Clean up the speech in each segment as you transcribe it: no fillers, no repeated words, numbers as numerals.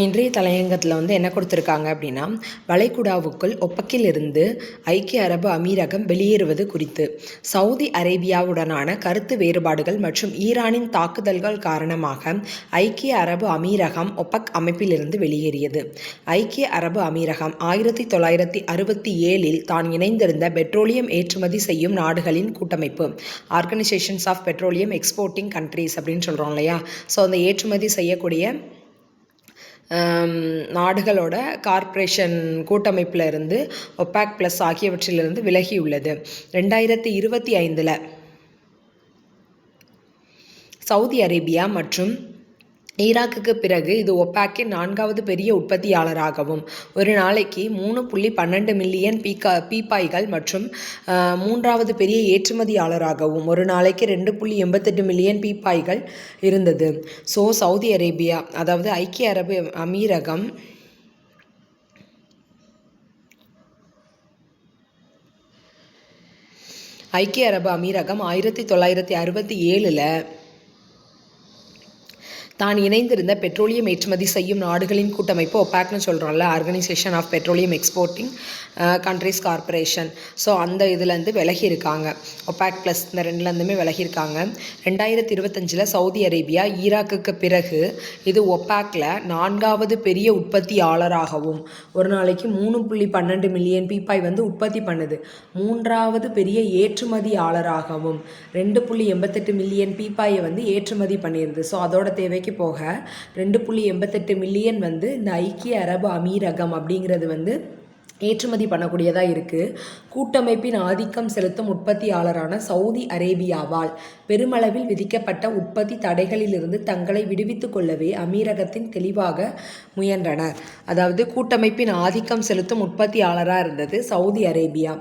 இன்றைய தலையங்கத்தில் என்ன கொடுத்துருக்காங்க அப்படின்னா, வளைகுடாவுக்குள் ஒப்பக்கிலிருந்து ஐக்கிய அரபு அமீரகம் வெளியேறுவது குறித்து சவுதி அரேபியாவுடனான கருத்து வேறுபாடுகள் மற்றும் ஈரானின் தாக்குதல்கள் காரணமாக ஐக்கிய அரபு அமீரகம் ஒப்பக் அமைப்பிலிருந்து வெளியேறியது. ஐக்கிய அரபு அமீரகம் 1967 தான் இணைந்திருந்த பெட்ரோலியம் ஏற்றுமதி செய்யும் நாடுகளின் கூட்டமைப்பு, organisations of petroleum exporting countries அப்படின்னு சொல்கிறோம் இல்லையா. அந்த ஏற்றுமதி செய்யக்கூடிய நாடுகளோட கார்ப்பரேஷன் கூட்டமைப்பில் இருந்து ஒபாக் ப்ளஸ் ஆகியவற்றிலிருந்து விலகியுள்ளது. 2025 சவுதி அரேபியா மற்றும் ஈராக்குக்கு பிறகு இது ஒபாக்கின் 4வது பெரிய உற்பத்தியாளராகவும் ஒரு நாளைக்கு 3.12 மில்லியன் பீப்பாய்கள் மற்றும் 3வது பெரிய ஏற்றுமதியாளராகவும் ஒரு நாளைக்கு 2.88 மில்லியன் பீப்பாய்கள் இருந்தது. சவுதி அரேபியா, அதாவது ஐக்கிய அரபு அமீரகம் ஐக்கிய அரபு அமீரகம் 1967 தான் இணைந்திருந்த பெட்ரோலியம் ஏற்றுமதி செய்யும் நாடுகளின் கூட்டமைப்பு ஒபாக்னு சொல்கிறோம்ல, organisation of petroleum exporting countries corporation. அந்த இதுலேருந்து விலகியிருக்காங்க. ஒபாக் ப்ளஸ் இந்த ரெண்டுலேருந்துமே விலகியிருக்காங்க. 2025 சவுதி அரேபியா ஈராக்குக்கு பிறகு இது ஒபாக்கில் 4வது பெரிய உற்பத்தியாளராகவும் ஒரு நாளைக்கு 3.12 மில்லியன் பீப்பாய் உற்பத்தி பண்ணுது. 3வது பெரிய ஏற்றுமதியாளராகவும் 2.88 மில்லியன் பீப்பாயை ஏற்றுமதி பண்ணிடுது. அதோட தேவை போக 2.88 மில்லியன் இந்த ஐக்கிய அரபு அமீரகம் அப்படிங்கிறது ஏற்றுமதி பண்ணக்கூடியதாக இருக்குது. கூட்டமைப்பின் ஆதிக்கம் செலுத்தும் உற்பத்தியாளரான சவுதி அரேபியாவால் பெருமளவில் விதிக்கப்பட்ட உற்பத்தி தடைகளிலிருந்து தங்களை விடுவித்து கொள்ளவே அமீரகத்தின் தெளிவாக முயன்றனர். அதாவது கூட்டமைப்பின் ஆதிக்கம் செலுத்தும் உற்பத்தியாளராக இருந்தது சவுதி அரேபியா.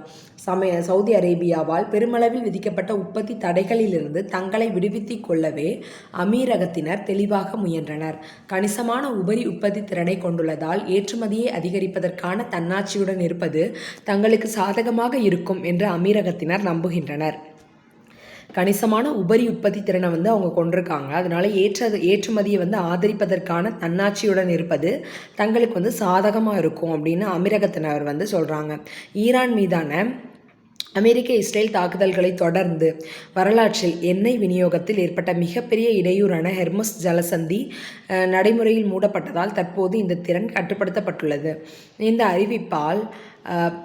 சவுதி அரேபியாவால் பெருமளவில் விதிக்கப்பட்ட உற்பத்தி தடைகளிலிருந்து தங்களை விடுவித்து கொள்ளவே அமீரகத்தினர் தெளிவாக முயன்றனர். கணிசமான உபரி உற்பத்தி திறனை கொண்டுள்ளதால் ஏற்றுமதியை அதிகரிப்பதற்கான தன்னாட்சியுடன் இருப்பது தங்களுக்கு சாதகமாக இருக்கும் என்று அமீரகத்தினர் நம்புகின்றனர். கணிசமான உபரி உற்பத்தி திறனை அவங்க கொண்டிருக்காங்க. அதனால ஏற்றுமதியை ஆதரிப்பதற்கான தன்னாட்சியுடன் இருப்பது தங்களுக்கு சாதகமாக இருக்கும் அப்படின்னு அமீரகத்தினர் சொல்கிறாங்க. ஈரான் மீதான அமெரிக்க இஸ்ரேல் தாக்குதல்களை தொடர்ந்து வரலாற்றில் எண்ணெய் விநியோகத்தில் ஏற்பட்ட மிகப்பெரிய இடையூறான ஹெர்முஸ் ஜலசந்தி நடைமுறையில் மூடப்பட்டதால் தற்போது இந்த திறன் கட்டுப்படுத்தப்பட்டுள்ளது. இந்த அறிவிப்பால்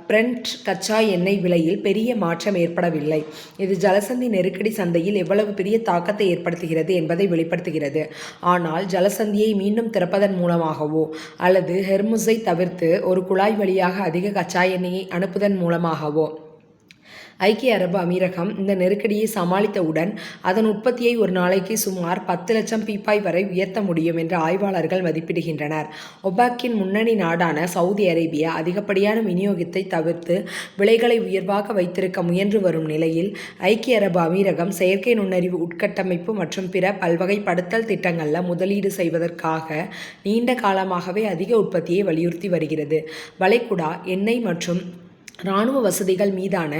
பிரெண்ட் கச்சா எண்ணெய் விலையில் பெரிய மாற்றம் ஏற்படவில்லை. இது ஜலசந்தி நெருக்கடி சந்தையில் எவ்வளவு பெரிய தாக்கத்தை ஏற்படுத்துகிறது என்பதை வெளிப்படுத்துகிறது. ஆனால் ஜலசந்தியை மீண்டும் திறப்பதன் மூலமாகவோ அல்லது ஹெர்முஸை தவிர்த்து ஒரு குழாய் வழியாக அதிக கச்சா எண்ணெயை அனுப்புவதன் மூலமாகவோ ஐக்கிய அரபு அமீரகம் இந்த நெருக்கடியை சமாளித்தவுடன் அதன் உற்பத்தியை ஒரு நாளைக்கு சுமார் 10 லட்சம் பீப்பாய் வரை உயர்த்த முடியும் என்று ஆய்வாளர்கள் மதிப்பிடுகின்றனர். ஒபாக்கின் முன்னணி நாடான சவுதி அரேபியா அதிகப்படியான விநியோகத்தை தவிர்த்து விலைகளை உயர்வாக வைத்திருக்க முயன்று வரும் நிலையில் ஐக்கிய அரபு அமீரகம் செயற்கை நுண்ணறிவு உட்கட்டமைப்பு மற்றும் பிற பல்வகைப்படுத்தல் திட்டங்களில் முதலீடு செய்வதற்காக நீண்ட காலமாகவே அதிக உற்பத்தியை வலியுறுத்தி வருகிறது. வளைகுடா எண்ணெய் மற்றும் இராணுவ வசதிகள் மீதான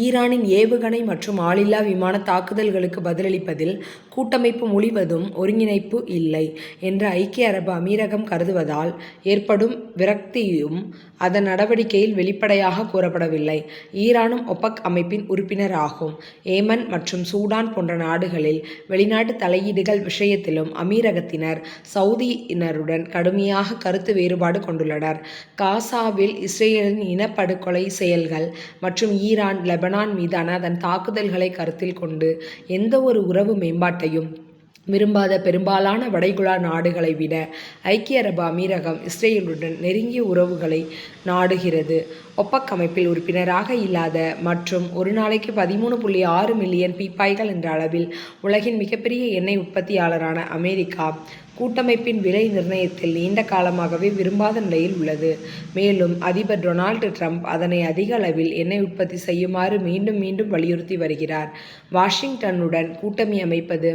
ஈரானின் ஏவுகணை மற்றும் ஆளில்லா விமான தாக்குதல்களுக்கு பதிலளிப்பதில் கூட்டமைப்பு முழுவதும் ஒருங்கிணைப்பு இல்லை என்று ஐக்கிய அரபு அமீரகம் கருதுவதால் ஏற்படும் விரக்தியும் அதன் நடவடிக்கையில் வெளிப்படையாக கூறப்படவில்லை. ஈரானும் ஒபக் அமைப்பின் உறுப்பினர் ஆகும். ஏமன் மற்றும் சூடான் போன்ற நாடுகளில் வெளிநாட்டு தலையீடுகள் விஷயத்திலும் அமீரகத்தினர் சவுதியினருடன் கடுமையாக கருத்து வேறுபாடு கொண்டுள்ளனர். காசாவில் இஸ்ரேலின் இனப்படுகொலை செயல்கள் மற்றும் ஈரான் லெபனான் மீதான அதன் தாக்குதல்களை கருத்தில் கொண்டு எந்த ஒரு உறவு மேம்பாட்டையும் விரும்பாத பெரும்பாலான வளைகுடா நாடுகளை விட ஐக்கிய அரபு அமீரகம் இஸ்ரேலுடன் நெருங்கிய உறவுகளை நாடுகிறது. ஒப்பக் அமைப்பில் உறுப்பினராக இல்லாத மற்றும் ஒரு நாளைக்கு 13.6 மில்லியன் பீப்பாய்கள் என்ற அளவில் உலகின் மிகப்பெரிய எண்ணெய் உற்பத்தியாளரான அமெரிக்கா கூட்டமைப்பின் விலை நிர்ணயத்தில் நீண்ட காலமாகவே விரும்பாத நிலையில் உள்ளது. மேலும் அதிபர் டொனால்டு ட்ரம்ப் அதனை அதிக அளவில் எண்ணெய் உற்பத்தி செய்யுமாறு மீண்டும் மீண்டும் வலியுறுத்தி வருகிறார். வாஷிங்டனுடன் கூட்டணி அமைப்பது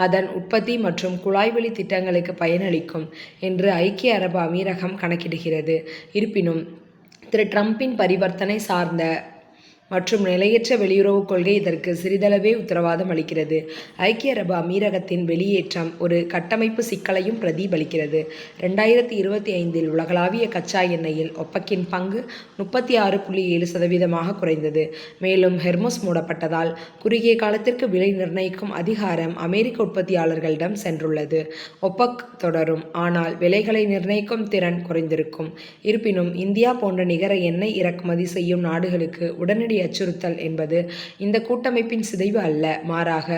அதன் உற்பத்தி மற்றும் குழாய்வழி திட்டங்களுக்கு பயனளிக்கும் என்று ஐக்கிய அரபு அமீரகம் கணக்கிடுகிறது. இருப்பினும் திரு ட்ரம்பின் பரிவர்த்தனை சார்ந்த மற்றும் நிலையற்ற வெளியுறவுக் கொள்கை இதற்கு சிறிதளவே உத்தரவாதம் அளிக்கிறது. ஐக்கிய அரபு அமீரகத்தின் வெளியேற்றம் ஒரு கட்டமைப்பு சிக்கலையும் பிரதிபலிக்கிறது. 2025 உலகளாவிய கச்சா எண்ணெயில் ஒப்பக்கின் பங்கு 36.7% குறைந்தது. மேலும் ஹெர்முஸ் மூடப்பட்டதால் குறுகிய காலத்திற்கு விலை நிர்ணயிக்கும் அதிகாரம் அமெரிக்க உற்பத்தியாளர்களிடம் சென்றுள்ளது. ஒப்பக் தொடரும், ஆனால் விலைகளை நிர்ணயிக்கும் திறன் குறைந்திருக்கும். இருப்பினும் இந்தியா போன்ற நிகர எண்ணெய் இறக்குமதி செய்யும் நாடுகளுக்கு உடனடி அச்சுறுத்தல் என்பது இந்த கூட்டமைப்பின் சிதைவு அல்ல, மாறாக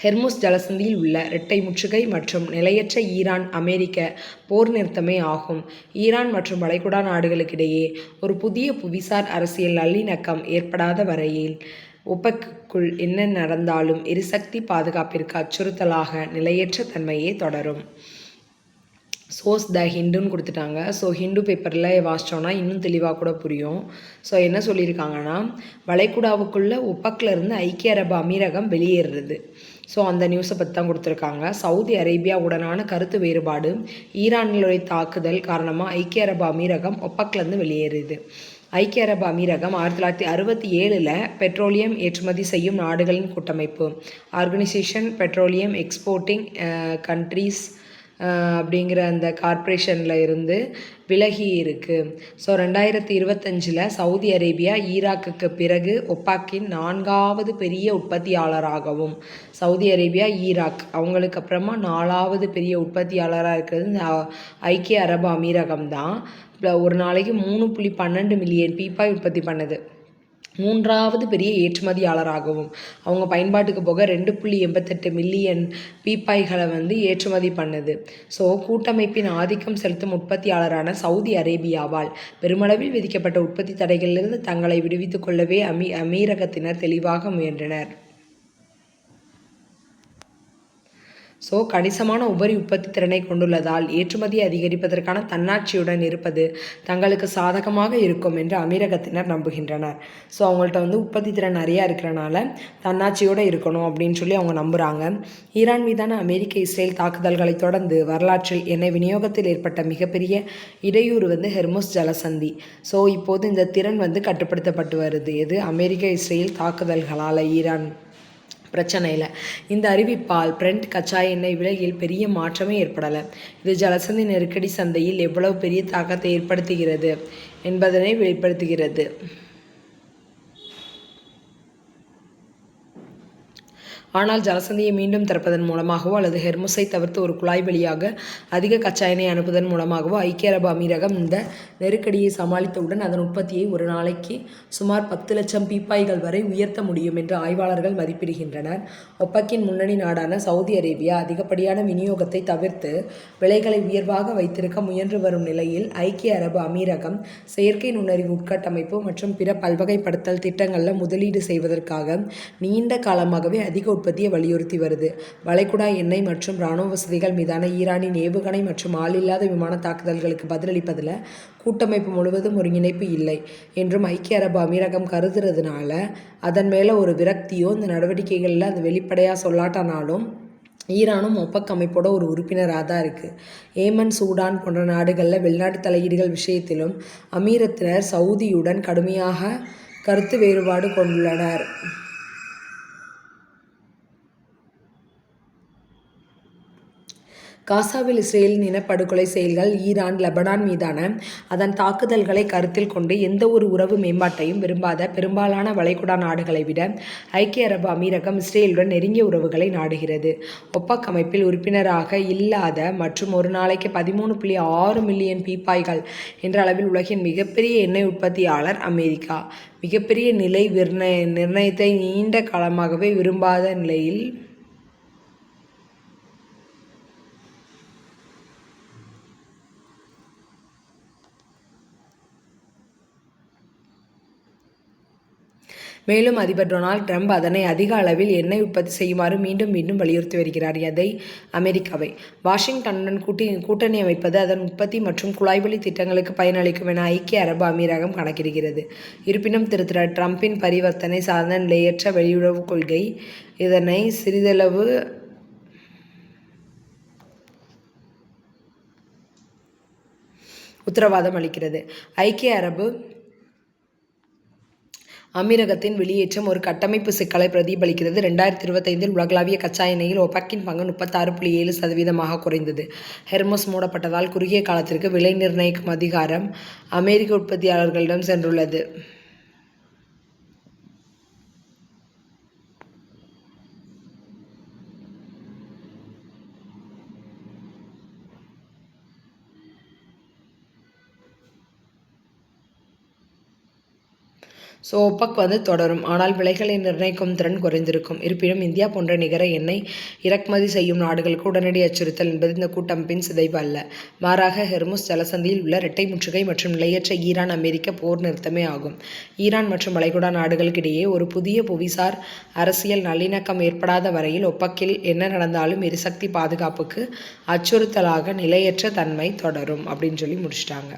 ஹெர்முஸ் ஜலசந்தியில் உள்ள இரட்டை முற்றுகை மற்றும் நிலையற்ற ஈரான்-அமெரிக்க போர் நிறுத்தமே ஆகும். ஈரான் மற்றும் வளைகுடா நாடுகளுக்கிடையே ஒரு புதிய புவிசார் அரசியல் நல்லிணக்கம் ஏற்படாத வரையில் ஒப்பெக்குள் என்ன நடந்தாலும் எரிசக்தி பாதுகாப்பிற்கு அச்சுறுத்தலாக நிலையற்ற தன்மையே தொடரும். சோர்ஸ் த ஹிண்டுன்னு கொடுத்துட்டாங்க. ஸோ ஹிண்டு பேப்பரில் வாசித்தோன்னா இன்னும் தெளிவாக கூட புரியும். ஸோ என்ன சொல்லியிருக்காங்கன்னா, வளைகுடாவுக்குள்ளே ஒப்பக்கில் ஐக்கிய அரபு அமீரகம் வெளியேறுறது. ஸோ அந்த நியூஸை பற்றி தான் கொடுத்துருக்காங்க. சவுதி அரேபியாவுடனான கருத்து வேறுபாடு, ஈரானுடைய தாக்குதல் காரணமாக ஐக்கிய அரபு அமீரகம் ஒப்பக்லேருந்து வெளியேறுது. ஐக்கிய அரபு அமீரகம் 1967 பெட்ரோலியம் ஏற்றுமதி செய்யும் நாடுகளின் கூட்டமைப்பு, ஆர்கனைசேஷன் பெட்ரோலியம் எக்ஸ்போர்ட்டிங் கண்ட்ரீஸ் அப்படிங்கிற அந்த கார்ப்பரேஷனில் இருந்து விலகி இருக்குது. ஸோ 2025 சவுதி அரேபியா ஈராக்குக்கு பிறகு ஒப்பாக்கின் 4வது பெரிய உற்பத்தியாளராகவும், சவுதி அரேபியா ஈராக் அவங்களுக்கு அப்புறமா 4வது பெரிய உற்பத்தியாளராக இருக்கிறது இந்த ஐக்கிய அரபு அமீரகம் தான். ஒரு நாளைக்கு 3.12 மில்லியன் பீப்பாய் உற்பத்தி பண்ணுது. 3வது பெரிய ஏற்றுமதியாளராகவும், அவங்க பயன்பாட்டுக்கு போக 2.88 மில்லியன் பீப்பாய்களை ஏற்றுமதி பண்ணுது. ஸோ கூட்டமைப்பின் ஆதிக்கம் செலுத்தும் உற்பத்தியாளரான சவுதி அரேபியாவால் பெருமளவில் விதிக்கப்பட்ட உற்பத்தி தடைகளிலிருந்து தங்களை விடுவித்துக் கொள்ளவே அமீரகத்தினர் தெளிவாக முயன்றனர். ஸோ கணிசமான உபரி உற்பத்தி திறனை கொண்டுள்ளதால் ஏற்றுமதியை அதிகரிப்பதற்கான தன்னாட்சியுடன் இருப்பது தங்களுக்கு சாதகமாக இருக்கும் என்று அமீரகத்தினர் நம்புகின்றனர். ஸோ அவங்கள்ட்ட உற்பத்தி திறன் நிறையா இருக்கிறனால தன்னாட்சியோடு இருக்கணும் அப்படின்னு சொல்லி அவங்க நம்புகிறாங்க. ஈரான் மீதான அமெரிக்க இஸ்ரேல் தாக்குதல்களை தொடர்ந்து வரலாற்றில் எண்ணெய் விநியோகத்தில் ஏற்பட்ட மிகப்பெரிய இடையூறு ஹெர்முஸ் ஜலசந்தி. ஸோ இப்போது இந்த திறன் கட்டுப்படுத்தப்பட்டு வருது. இது அமெரிக்க இஸ்ரேல் தாக்குதல்களால் ஈரான் பிரச்சனையில். இந்த அறிவிப்பால் பிரெண்ட் கச்சா எண்ணெய் விலையில் பெரிய மாற்றமே ஏற்படலை. இது ஜலசந்தி நெருக்கடி சந்தையில் எவ்வளவு பெரிய தாக்கத்தை ஏற்படுத்துகிறது என்பதனை வெளிப்படுத்துகிறது. ஆனால் ஜலசந்தியை மீண்டும் திறப்பதன் மூலமாகவோ அல்லது ஹெர்முஸை தவிர்த்து ஒரு குழாய் வழியாக அதிக கச்சா எண்ணெய் அனுப்புவதன் மூலமாகவோ ஐக்கிய அரபு அமீரகம் இந்த நெருக்கடியை சமாளித்தவுடன் அதன் உற்பத்தியை ஒரு நாளைக்கு சுமார் 10 லட்சம் பீப்பாய்கள் வரை உயர்த்த முடியும் என்று ஆய்வாளர்கள் மதிப்பிடுகின்றனர். ஒப்பக்கின் முன்னணி நாடான சவுதி அரேபியா அதிகப்படியான விநியோகத்தை தவிர்த்து விலைகளை உயர்வாக வைத்திருக்க முயன்று வரும் நிலையில் ஐக்கிய அரபு அமீரகம் செயற்கை நுண்ணறிவு உட்கட்டமைப்பு மற்றும் பிற பல்வகைப்படுத்தல் திட்டங்களில் முதலீடு செய்வதற்காக நீண்ட காலமாகவே அதிக உற்பத்தியை வலியுறுத்தி வருது. வளைகுடா எண்ணெய் மற்றும் இராணுவ வசதிகள் மீதான ஈரானின் ஏவுகணை மற்றும் ஆளில்லாத விமான தாக்குதல்களுக்கு பதிலளிப்பதில் கூட்டமைப்பு முழுவதும் ஒருங்கிணைப்பு இல்லை என்றும் ஐக்கிய அரபு அமீரகம் கருதுறதுனால அதன் மேலே ஒரு விரக்தியோ இந்த நடவடிக்கைகளில் அது வெளிப்படையாக சொல்லாட்டானாலும் ஈரானும் ஒப்பக் அமைப்போட ஒரு உறுப்பினராக தான் இருக்குது. ஏமன், சூடான் போன்ற நாடுகளில் வெளிநாட்டு தலையீடுகள் விஷயத்திலும் அமீரத்தினர் சவுதியுடன் கடுமையாக கருத்து வேறுபாடு கொண்டுள்ளனர். காசாவில் இஸ்ரேலின் இனப்படுகொலை செயல்கள், ஈரான் லெபனான் மீதான அதன் தாக்குதல்களை கருத்தில் கொண்டு எந்த ஒரு உறவு மேம்பாட்டையும் விரும்பாத பெரும்பாலான வளைகுடா நாடுகளை விட ஐக்கிய அரபு அமீரகம் இஸ்ரேலுடன் நெருங்கிய உறவுகளை நாடுகிறது. ஒப்பக் அமைப்பில் உறுப்பினராக இல்லாத மற்றும் ஒரு நாளைக்கு 13.6 மில்லியன் பீப்பாய்கள் என்ற அளவில் உலகின் மிகப்பெரிய எண்ணெய் உற்பத்தியாளர் அமெரிக்கா. மிகப்பெரிய நிலை நிர்ணயத்தை நீண்ட காலமாகவே விரும்பாத நிலையில் மேலும் அதிபர் டொனால்ட் ட்ரம்ப் அதனை அதிக அளவில் எண்ணெய் உற்பத்தி செய்யுமாறு மீண்டும் மீண்டும் வலியுறுத்தி வருகிறார். எதை? அமெரிக்காவை. வாஷிங்டனுடன் கூட்டணி அமைப்பது அதன் உற்பத்தி மற்றும் குழாய்வழி திட்டங்களுக்கு பயனளிக்கும் என ஐக்கிய அரபு அமீரகம் கணக்கிடுகிறது. இருப்பினும் திரு ட்ரம்பின் பரிவர்த்தனை சார்ந்த நிலையற்ற வெளியுறவு கொள்கை இதனை சிறிதளவு உத்தரவாதம் அளிக்கிறது. ஐக்கிய அரபு அமீரகத்தின் வெளியேற்றம் ஒரு கட்டமைப்பு சிக்கலை பிரதிபலிக்கிறது. 2025 உலகளாவிய கச்சா எண்ணெயில் ஒபெக்கின் பங்கு 36.7% குறைந்தது. ஹெர்மஸ் மூடப்பட்டதால் குறுகிய காலத்திற்கு விலை நிர்ணயிக்கும் அதிகாரம் அமெரிக்க உற்பத்தியாளர்களிடம் சென்றுள்ளது. ஸோ ஒப்பக் தொடரும். ஆனால் விலைகளை நிர்ணயிக்கும் திறன் குறைந்திருக்கும். இருப்பினும் இந்தியா போன்ற நிகர எண்ணெய் இறக்குமதி செய்யும் நாடுகளுக்கு உடனடி அச்சுறுத்தல் என்பது இந்த கூட்டமைப்பின் சிதைவு அல்ல. மாறாக ஹெர்முஸ் ஜலசந்தியில் உள்ள இரட்டை முற்றுகை மற்றும் நிலையற்ற ஈரான் அமெரிக்க போர் நிறுத்தமே ஆகும். ஈரான் மற்றும் வளைகுடா நாடுகளுக்கிடையே ஒரு புதிய புவிசார் அரசியல் நல்லிணக்கம் ஏற்படாத வரையில் ஒப்பக்கில் என்ன நடந்தாலும் எரிசக்தி பாதுகாப்புக்கு அச்சுறுத்தலாக நிலையற்ற தன்மை தொடரும் அப்படின்னு சொல்லி முடிச்சிட்டாங்க.